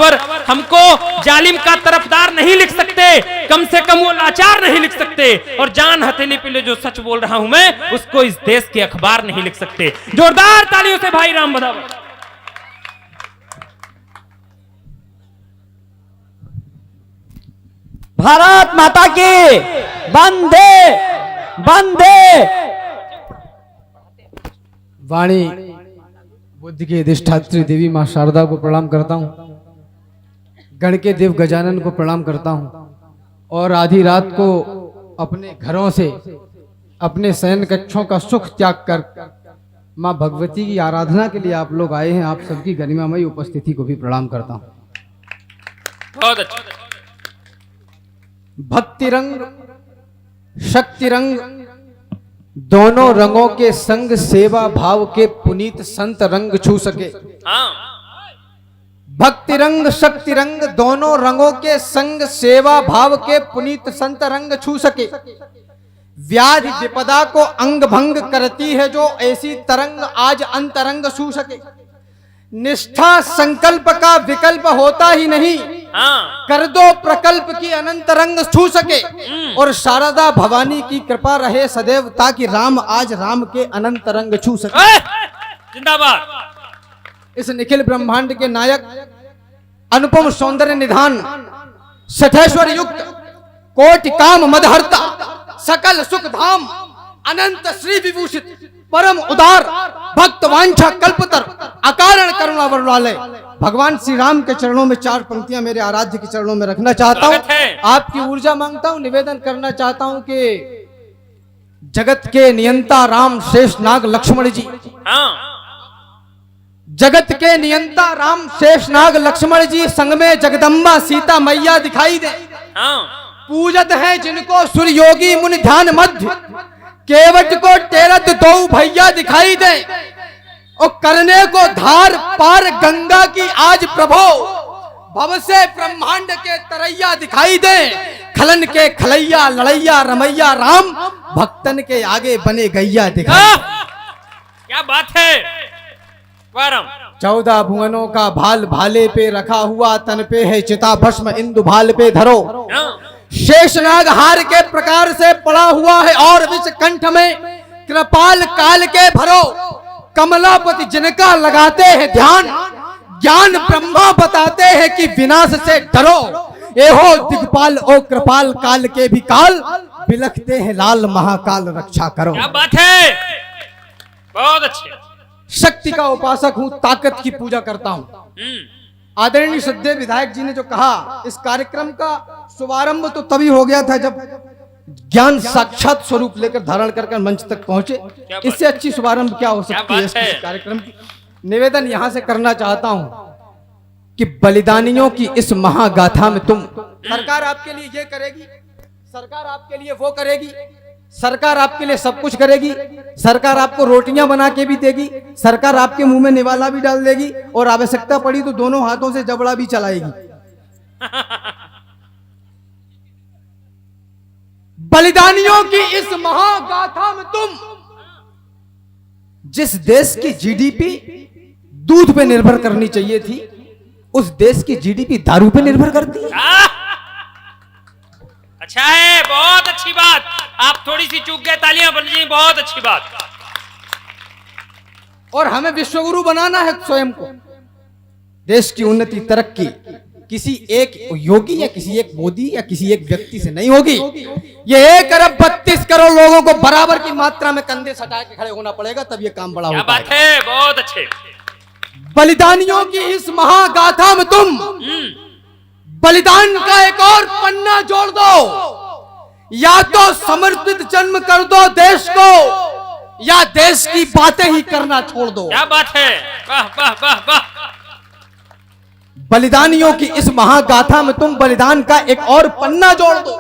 बराबर हमको जालिम का तरफदार नहीं लिख सकते, कम से कम वो लाचार नहीं लिख सकते, और जान हथेली पे जो सच बोल रहा हूं मैं उसको इस देश के अखबार नहीं लिख सकते। जोरदार तालियों से भाई राम बधावा। भारत माता की वंदे वंदे। वाणी बुद्ध की अधिष्ठात्री देवी मां शारदा को प्रणाम करता हूं, गण के देव गजानन को प्रणाम करता हूं, और आधी रात को अपने घरों से अपने शयन कक्षों का सुख त्याग कर मां भगवती की आराधना के लिए आप लोग आए हैं। आप सबकी गरिमामयी उपस्थिति को भी प्रणाम करता हूं। बहुत अच्छा। भक्ति रंग शक्ति रंग दोनों रंगों के संग सेवा भाव के पुनीत संत रंग छू सके। हाँ। भक्ति रंग शक्ति रंग दोनों रंगों के संग सेवा भाव के पुनीत संत रंग छू सके। व्याधि विपदा को अंग भंग करती है जो ऐसी तरंग आज अंतरंग छू सके। निष्ठा संकल्प का विकल्प होता ही नहीं, हाँ। कर दो प्रकल्प की अनंत रंग छू सके। और शारदा भवानी की कृपा रहे सदैव ताकि राम आज राम के अनंत रंग छू सके। जिंदाबाद। इस निखिल ब्रह्मांड के नायक अनुपम सौंदर्य निधान सठेश्वर युक्त कोटि काम मदहर्ता सकल सुख धाम अनंत श्री विभूषित परम उदार भक्त वांछा कल्पतर अकारण करुणा वरुणालय भगवान श्री राम के चरणों में 4 पंक्तियां मेरे आराध्य के चरणों में रखना चाहता हूं। आपकी ऊर्जा मांगता हूं, निवेदन करना चाहता हूं कि जगत के नियंता राम शेष नाग लक्ष्मण जी, हाँ। जगत के नियंता राम शेष नाग लक्ष्मण जी संग में जगदम्बा सीता मैया दिखाई दे। हाँ। पूजत है जिनको सूर्य योगी मुनि ध्यान मध्य केवट को टेरत दो भैया दिखाई दे। और करने को धार पार गंगा की आज प्रभो भव से ब्रह्मांड के तरैया दिखाई दे। खलन के खलैया लड़ैया रमैया राम भक्तन के आगे बने गैया दिखाई। क्या बात है। 14 भुवनों का भाल भाले पे रखा हुआ, तन पे है चिता भस्म इंदु भाल पे धरो। शेषनाग हार के प्रकार से पड़ा हुआ है और विष कंठ में कृपाल काल के भरो। कमलापति जिनका लगाते हैं ध्यान, ज्ञान ब्रह्मा बताते हैं कि विनाश से डरो। एहो दिग्पाल ओ कृपाल काल के भी काल, बिलखते हैं लाल महाकाल रक्षा करो। क्या बात है, बहुत अच्छे। शक्ति का उपासक हूं, ताकत की पूजा करता हूं। आदरणीय श्रद्धेय विधायक जी ने जो कहा, इस कार्यक्रम का शुभारंभ तो तभी हो गया था जब ज्ञान साक्षात स्वरूप लेकर धारण कर मंच तक पहुंचे। इससे अच्छी शुभारंभ क्या हो सकती है इस कार्यक्रम की। निवेदन यहां से करना चाहता हूं कि बलिदानियों की इस महागाथा में तुम, सरकार आपके लिए ये करेगी, सरकार आपके लिए वो करेगी, सरकार आपके लिए सब कुछ करेगी, सरकार आपको रोटियां बना के भी देगी, सरकार आपके मुंह में निवाला भी डाल देगी, और आवश्यकता पड़ी तो दोनों हाथों से जबड़ा भी चलाएगी। बलिदानियों की इस महागाथा में तुम, जिस देश की जीडीपी दूध पे निर्भर करनी चाहिए थी, उस देश की जीडीपी दारू पे निर्भर करती है। अच्छा है, बहुत अच्छी बात। आप थोड़ी सी चूक गए, तालियां बन जी, बहुत अच्छी बात। और हमें विश्वगुरु बनाना है स्वयं को। देश की उन्नति तरक्की किसी एक योगी या किसी एक मोदी या किसी एक व्यक्ति से नहीं होगी। ये 1 अरब 32 करोड़ लोगों को बराबर की मात्रा में कंधे सटा के खड़े होना पड़ेगा, तब ये काम बड़ा होगा। क्या बात है, बहुत अच्छे। बलिदानियों की इस महागाथा में तुम बलिदान का एक और पन्ना जोड़ दो। या तो समर्पित जन्म कर दो देश को, या देश की बातें ही करना छोड़ दो। क्या बात है, वाह वाह वाह वाह। बलिदानियों की इस महागाथा में तुम बलिदान का एक और पन्ना जोड़ दो।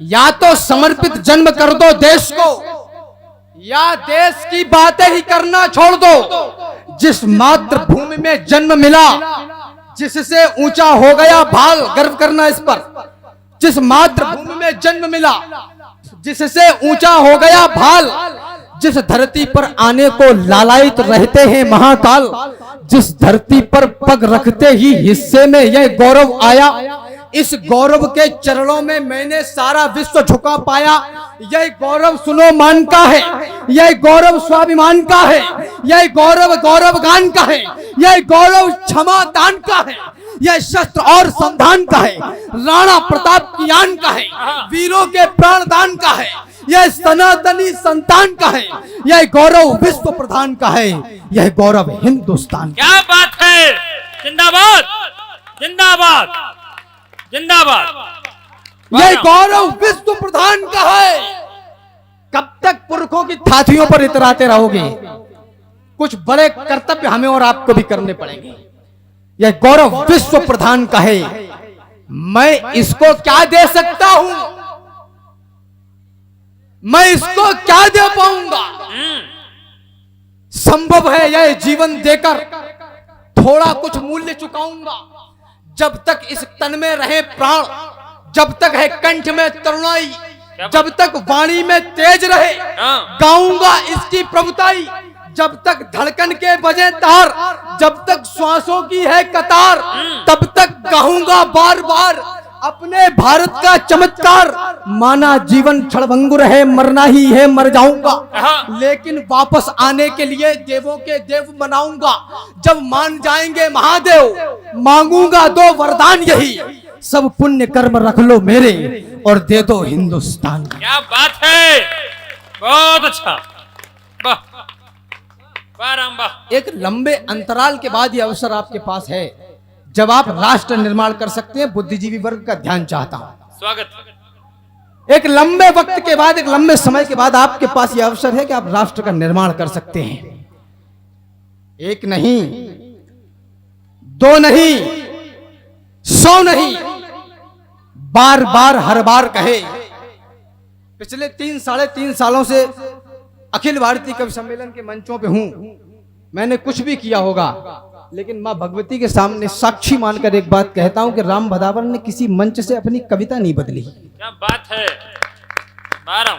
या तो समर्पित जन्म कर दो देश को, या देश की बातें ही करना छोड़ दो। जिस मातृभूमि में जन्म मिला, जिससे ऊंचा हो गया भाल, गर्व करना इस पर। जिस मातृभूमि में जन्म मिला, जिससे ऊंचा हो गया भाल, जिस धरती पर आने को लालायित रहते हैं महाकाल, जिस धरती पर पग रखते ही हिस्से में यह गौरव आया, इस गौरव के चरणों में मैंने सारा विश्व झुका पाया। यह गौरव सुनो मान का है, यह गौरव स्वाभिमान का है, यह गौरव गौरव गान का है, यह गौरव क्षमा दान का है, यह शस्त्र और संधान का है, राणा प्रताप की आन का है, वीरों के प्राण दान का है, यह सनातनी संतान का है, यह गौरव विश्व प्रधान का है, यह गौरव हिंदुस्तान का। क्या बात है, जिंदाबाद जिंदाबाद जिंदाबाद। यह गौरव विश्व प्रधान का है। कब तक पुरखों की थाथियों पर इतराते रहोगे? कुछ बड़े कर्तव्य हमें और आपको भी करने पड़ेंगे। यह गौरव विश्व प्रधान का है। मैं इसको क्या दे सकता हूं? मैं इसको क्या दे पाऊंगा? संभव है यह जीवन देकर थोड़ा कुछ मूल्य चुकाऊंगा। जब तक इस तन में रहे प्राण, जब तक है कंठ में तरुणाई, जब तक वाणी में तेज रहे, गाऊंगा इसकी प्रभुताई। जब तक धड़कन के बजे तार, जब तक श्वासों की है कतार, तब तक गाऊंगा बार बार अपने भारत का चमत्कार। माना जीवन क्षणभंगुर है, मरना ही है, मर जाऊंगा, लेकिन वापस आने के लिए देवों के देव मनाऊंगा। जब मान जाएंगे महादेव, मांगूंगा दो वरदान यही, सब पुण्य कर्म रख लो मेरे और दे दो हिंदुस्तान। क्या बात है, बहुत अच्छा, वाह वाह राम वाह। एक लंबे अंतराल के बाद ये अवसर आपके पास है जब आप राष्ट्र निर्माण कर सकते हैं। बुद्धिजीवी वर्ग का ध्यान चाहता हूं। स्वागत। एक लंबे वक्त के बाद, एक लंबे समय के बाद आपके पास यह अवसर है कि आप राष्ट्र का निर्माण कर सकते हैं। एक नहीं, दो नहीं, 100 नहीं, बार बार हर बार कहे। पिछले 3-3.5 सालों से अखिल भारतीय कवि सम्मेलन के मंचों पे हूं। मैंने कुछ भी किया होगा, लेकिन मां भगवती के सामने साक्षी मानकर एक बात कहता हूं कि राम भदावर ने किसी मंच से अपनी कविता नहीं बदली। क्या बात है, बारम।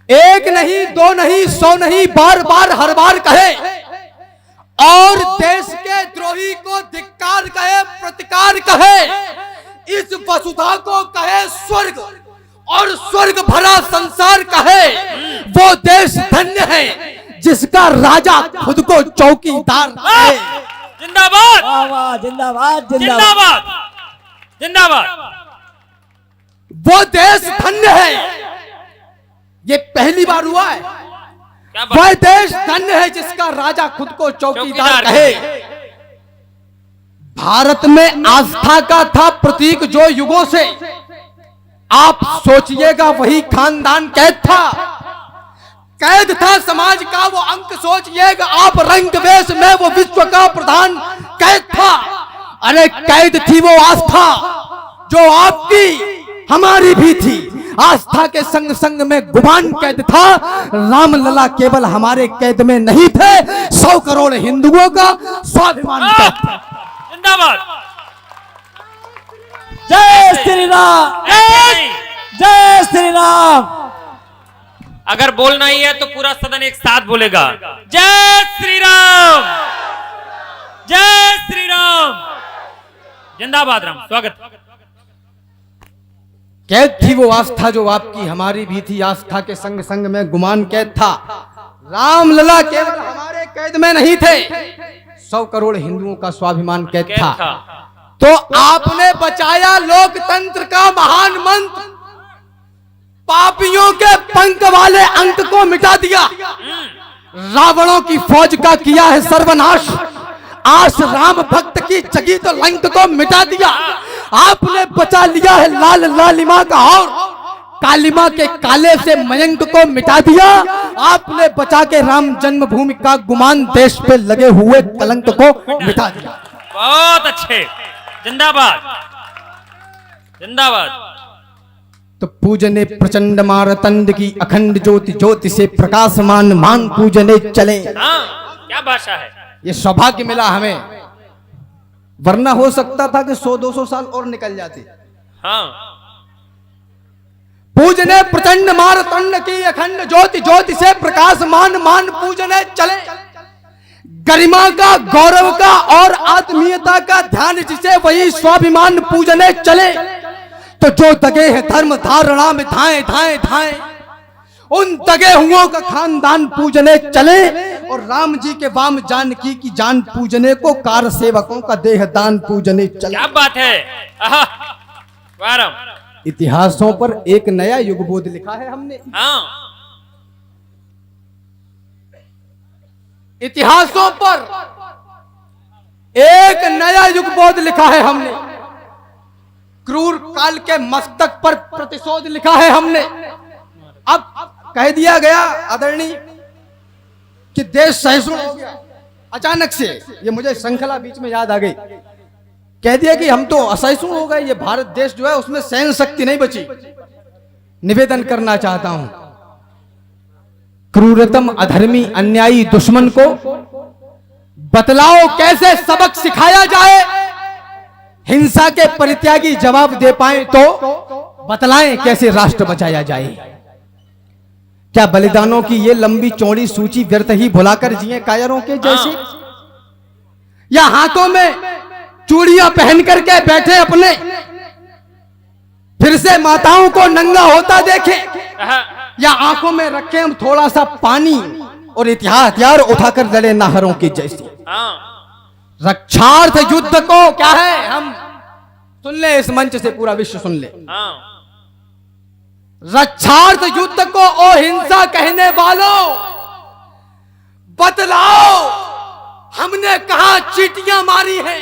एक नहीं, दो नहीं, 100 नहीं, बार बार हर बार कहे और देश के द्रोही को धिक्कार कहे, प्रतिकार कहे, इस वसुधा को कहे स्वर्ग और स्वर्ग भरा संसार कहे। वो देश धन्य है जिसका राजा खुद को चौकीदार है। जिंदाबाद वाह वाह, जिंदाबाद जिंदाबाद जिंदाबाद जिंदाबाद। वो देश धन्य है, ये पहली बार हुआ है। क्या बात। वह देश धन्य है जिसका राजा खुद को चौकीदार कहे। भारत में आस्था का था प्रतीक जो युगों से, आप सोचिएगा वही खानदान कैद था। कैद था समाज का वो अंक, सोचिएगा आप रंग वेश में वो विश्व का प्रधान कैद था। अरे कैद थी वो आस्था जो आपकी हमारी भी थी। आस्था के संग संग में गुमान कैद था। रामलला केवल हमारे कैद में नहीं थे, 100 करोड़ हिंदुओं का स्वाभिमान कैद था। जिंदाबाद। जय श्री राम, जय श्री राम। अगर बोलना ही है तो पूरा सदन एक साथ बोलेगा, जय श्री राम, जय श्री राम। जिंदाबाद राम। स्वागत। कैद थी वो आस्था जो आपकी हमारी भी थी। आस्था के संग संग में गुमान कैद था। रामलला केवल हमारे कैद में नहीं थे, 100 करोड़ हिंदुओं का स्वाभिमान कैद था। तो आपने बचाया लोकतंत्र का महान मंत्र, पापियों के पंख वाले अंक को मिटा दिया, रावणों की फौज का किया है सर्वनाश, आस राम भक्त की जगी तो लंक को मिटा दिया। आपने बचा लिया है लाल लालिमा का और कालिमा के काले से मयंक को मिटा दिया। आपने बचा के राम जन्मभूमि का गुमान, देश पे लगे हुए कलंक को मिटा दिया। बहुत अच्छे। जिंदाबाद जिंदाबाद। तो पूजने प्रचंड मारतंड की अखंड ज्योति, ज्योति से प्रकाशमान मान पूजने चले। हाँ, क्या भाषा है। ये सौभाग्य मिला हमें, वरना हो सकता था कि 100-200 साल और निकल जाते। हाँ। पूजने प्रचंड मारतंड की अखंड ज्योति, ज्योति से प्रकाश मान मान पूजने चले। गरिमा का, गौरव का और आत्मीयता का ध्यान जिसे वही स्वाभिमान पूजने चले। तो जो दगे हैं धर्म धारणा में धाएं धाएं धाएं, उन दगे हुओं का खानदान पूजने चले। और राम जी के वाम जानकी की जान पूजने को कार सेवकों का देह दान पूजने चले। क्या बात है। आहा, वारम। इतिहासों पर एक नया युगबोध लिखा है हमने। हाँ। इतिहासों पर एक नया युगबोध लिखा है हमने। क्रूर काल के मस्तक पर प्रतिशोध लिखा है हमने। अब कह दिया गया आदरणीय कि देश सहिष्णु हो गया। अचानक से ये मुझे श्रृंखला बीच में याद आ गई। कह दिया कि हम तो असहिष्णु हो गए, ये भारत देश जो है उसमें सहन शक्ति नहीं बची। निवेदन करना चाहता हूं, क्रूरतम अधर्मी अन्यायी दुश्मन को बतलाओ कैसे सबक सिखाया जाए। हिंसा के परित्यागी जवाब दे पाए तो बतलाएं कैसे राष्ट्र बचाया जाए। क्या बलिदानों की ये लंबी चौड़ी सूची व्यर्थ ही भुलाकर जिए कायरों के जैसे, या हाथों में चूड़ियां पहन करके बैठे अपने, फिर से माताओं को नंगा होता देखे, या आंखों में रखें हम थोड़ा सा पानी और हथियार उठाकर लड़े नाहरों के जैसे। रक्षार्थ युद्ध को क्या है, हम सुन ले, इस मंच से पूरा विश्व सुन ले। रक्षार्थ युद्ध को ओ हिंसा कहने वालों, बतलाओ हमने कहां चीटियां मारी हैं,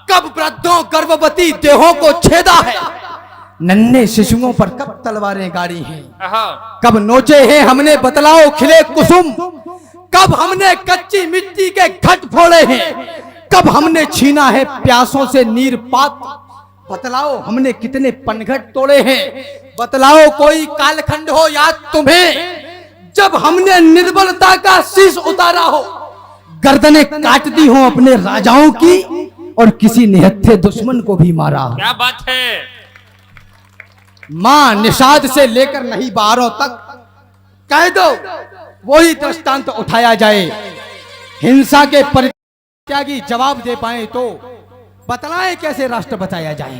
कब वृद्धों गर्भवती देहों को छेदा है, नन्हे शिशुओं पर कब तलवारें गाड़ी हैं, कब नोचे हैं हमने बतलाओ खिले कुसुम, कब हमने कच्ची मिट्टी के घट फोड़े हैं, कब हमने छीना है प्यासों से नीर पात, बतलाओ हमने कितने पनघट तोड़े हैं, बतलाओ कोई कालखंड हो याद तुम्हें जब हमने निर्बलता का शीश उतारा हो, गर्दनें काट दी हो अपने राजाओं की और किसी निहत्थे दुश्मन को भी मारा। क्या बात है। मां निषाद से लेकर नहीं बारों तक कह दो वही दृष्टांत उठाया जाए। हिंसा के परित्यागी जवाब दे पाए तो बतलाएं कैसे राष्ट्र बचाया जाए।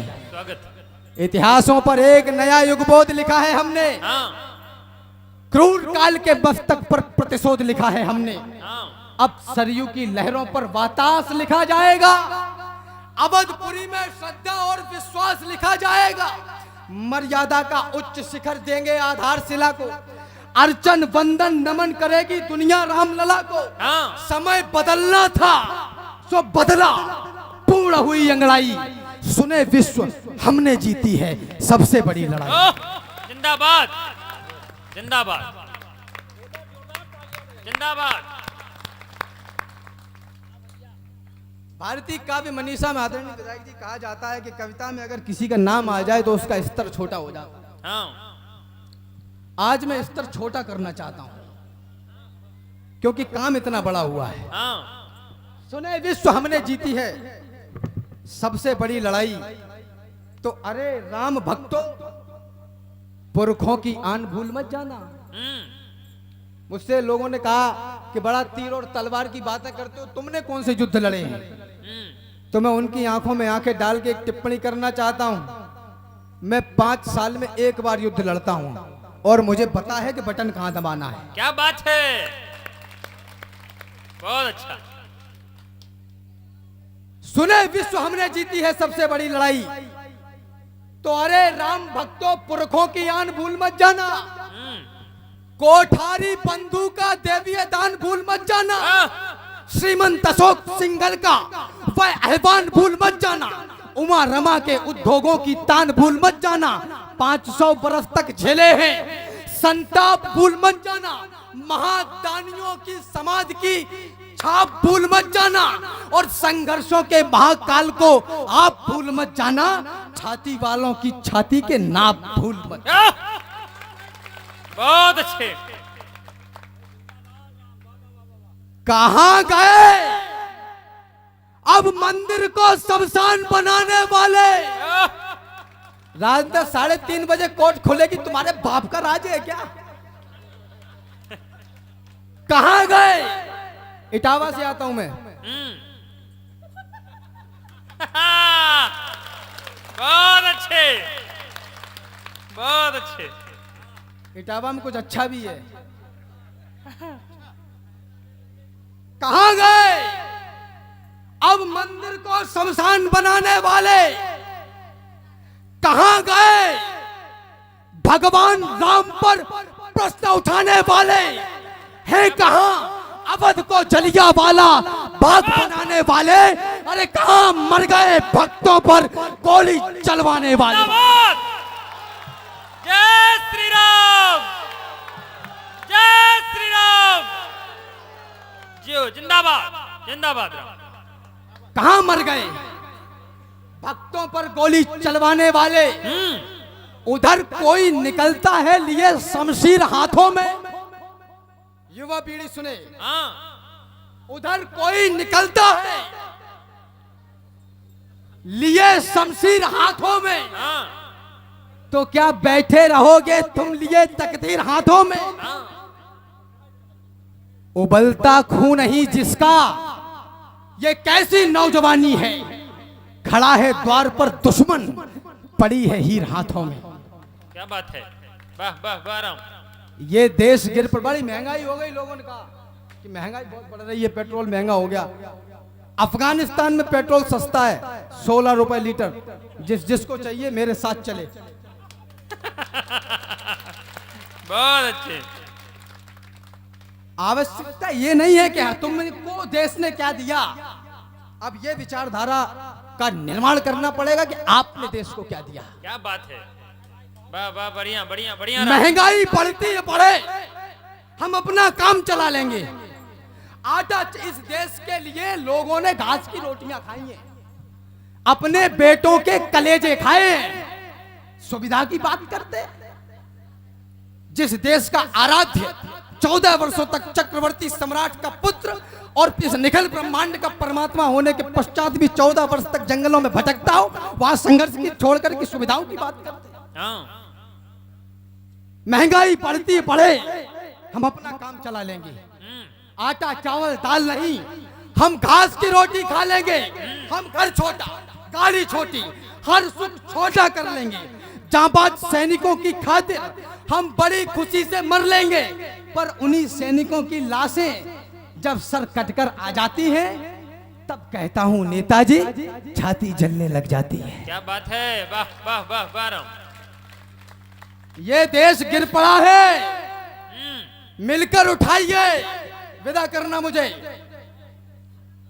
इतिहासों पर एक नया युगबोध लिखा है हमने। क्रूर काल के मस्तक पर प्रतिशोध लिखा है हमने। अब सरयू की लहरों पर वातास लिखा जाएगा, अवधपुरी में श्रद्धा और विश्वास लिखा जाएगा, मर्यादा का उच्च शिखर देंगे आधारशिला को, अर्चन वंदन नमन करेगी दुनिया रामलला को। समय बदलना था सो बदला, पूर्ण हुई अंगड़ाई, सुने विश्व हमने जीती है सबसे बड़ी लड़ाई। जिंदाबाद जिंदाबाद जिंदाबाद। भारतीय काव्य मनीषा में आदरणीय विधायक जी कहा जाता है कि कविता में अगर किसी का नाम आ जाए तो उसका स्तर छोटा हो जाता है। आज मैं स्तर छोटा करना चाहता हूं क्योंकि काम इतना बड़ा हुआ है। सुने विश्व हमने जीती है सबसे बड़ी लड़ाई। तो अरे राम भक्तों, पुरखों की आन भूल मत जाना। मुझसे लोगों ने कहा कि बड़ा तीर और तलवार की बातें करते हो, तुमने कौन से युद्ध लड़े हैं। तो मैं उनकी आंखों में आंखें डाल के एक टिप्पणी करना चाहता हूं। मैं 5 साल में एक बार युद्ध लड़ता हूं और मुझे पता है कि बटन कहां दबाना है। क्या बात है, बहुत अच्छा। सुने विश्व हमने जीती है सबसे बड़ी लड़ाई। तो अरे राम भक्तों, पुरखों की आन भूल मत जाना, कोठारी बंधु का देवीय दान भूल मत जाना, श्रीमंत अशोक सिंघल का वह आह्वान भूल मत जाना, उमा रमा के उद्योगों की तान भूल मत जाना, 500 बरस तक झेले हैं संताप भूल मत जाना, महादानियों की समाज की छाप भूल मत जाना, और संघर्षों के महाकाल को आप भूल मत जाना, छाती वालों की छाती के नाप भूल मत जाना। बहुत अच्छे। कहां गए अब मंदिर को शमशान बनाने वाले रात में 3:30 बजे कोर्ट खुलेगी, तुम्हारे बाप का राज है क्या? कहां गए? इटावा से आता हूं मैं। बहुत अच्छे, बहुत अच्छे। इटावा में कुछ अच्छा भी है। कहां गए अब मंदिर को शमशान बनाने वाले? कहां गए भगवान राम पर प्रश्न उठाने वाले? हैं कहां अवध को जलियांवाला बाग बनाने वाले? अरे कहां मर गए भक्तों पर गोली चलवाने वाले? जय श्री राम, जय श्री राम। जियो, जिंदाबाद, जिंदाबाद राम। कहां मर गए भक्तों पर गोली चलवाने वाले? उधर कोई निकलता है लिए शमशीर हाथों में। युवा पीढ़ी सुने, उधर कोई निकलता है लिए शमशीर हाथों में, तो क्या बैठे रहोगे तुम लिए तकदीर हाथों में? उबलता खून नहीं जिसका, ये कैसी नौजवानी है? खड़ा है द्वार पर दुश्मन, पड़ी है हीर हाथों में। क्या बात है, वाह वाह वाह राम। ये देश गिर पर, बड़ी महंगाई हो गई। लोगों ने कहा कि महंगाई बहुत बढ़ रही है, पेट्रोल महंगा हो गया। अफगानिस्तान में पेट्रोल सस्ता है, 16 रुपए लीटर। जिसको चाहिए मेरे साथ चले। बहुत अच्छे। आवश्यकता ये नहीं है कि तुमको देश ने क्या दिया, अब ये विचारधारा का निर्माण करना पड़ेगा कि आपने देश को क्या दिया। क्या बात है, वाह वाह, बढ़िया बढ़िया बढ़िया। महंगाई बढ़ती है बढ़े, हम अपना काम चला लेंगे। आटा इस देश के लिए लोगों ने घास की रोटियां खाई हैं, अपने बेटों के कलेजे खाए हैं। सुविधा की बात करते, जिस देश का आराध्य 14 वर्षों तक चक्रवर्ती सम्राट का पुत्र और इस निखिल ब्रह्मांड का परमात्मा होने के पश्चात भी 14 वर्ष तक जंगलों में भटकता हो, वहां संघर्ष की छोड़कर की सुविधाओं की बात करते। महंगाई बढ़ती बढ़े, हम अपना काम चला लेंगे। आटा चावल दाल नहीं, हम घास की रोटी खा लेंगे। हम घर छोटा, गाड़ी छोटी, हर सुख छोटा कर लेंगे। जांबाज सैनिकों की खातिर हम बड़ी खुशी से मर लेंगे। पर उन्हीं सैनिकों की लाशें जब सर कटकर आ जाती हैं, तब कहता हूं नेताजी, छाती जलने लग जाती है। क्या बात है, वाह वाह वाह वाह राम। ये देश गिर पड़ा है, मिलकर उठाइए। विदा करना मुझे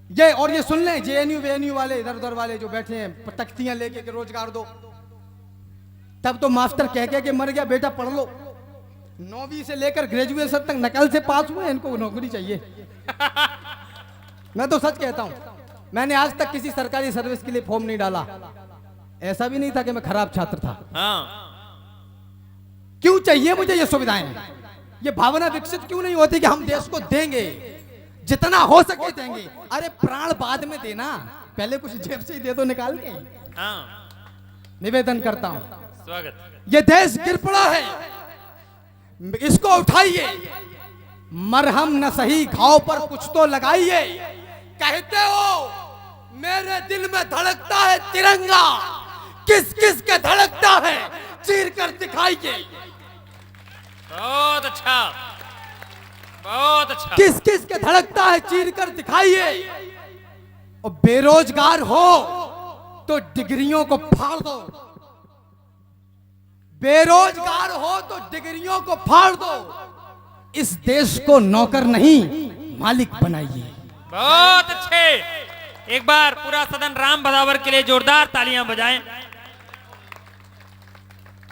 ये, और ये सुन लें जेएनयू वेएनयू वाले, इधर उधर वाले जो बैठे हैं तख्तियां लेके कि रोजगार दो। तब तो मास्टर कह के मर गया, बेटा पढ़ लो। 9वीं से लेकर ग्रेजुएशन तक नकल से पास हुए, इनको नौकरी चाहिए। मैं तो सच कहता हूं, मैंने आज तक किसी सरकारी सर्विस के लिए फॉर्म नहीं डाला। ऐसा भी नहीं था कि मैं खराब छात्र था। क्यों चाहिए मुझे ये सुविधाएं? ये भावना विकसित क्यों नहीं होती कि हम देश को देंगे, जितना हो सके देंगे। अरे प्राण बाद में देना, पहले कुछ जेब से ही दे दो निकाल के। निवेदन करता हूं, स्वागत। ये देश गिर पड़ा है, इसको उठाइए। मरहम न सही घाव पर कुछ तो लगाइए। कहते हो मेरे दिल में धड़कता है तिरंगा, किस किस के धड़कता है चीर कर दिखाइए। बहुत अच्छा, बहुत अच्छा। किस किस के धड़कता है चीर कर दिखाइए। और बेरोजगार हो तो डिग्रियों को फाड़ दो, बेरोजगार हो तो डिग्रियों को फाड़ दो। इस देश को नौकर नहीं मालिक बनाइए। बहुत अच्छे। एक बार पूरा सदन राम बदावर के लिए जोरदार तालियां बजाएं।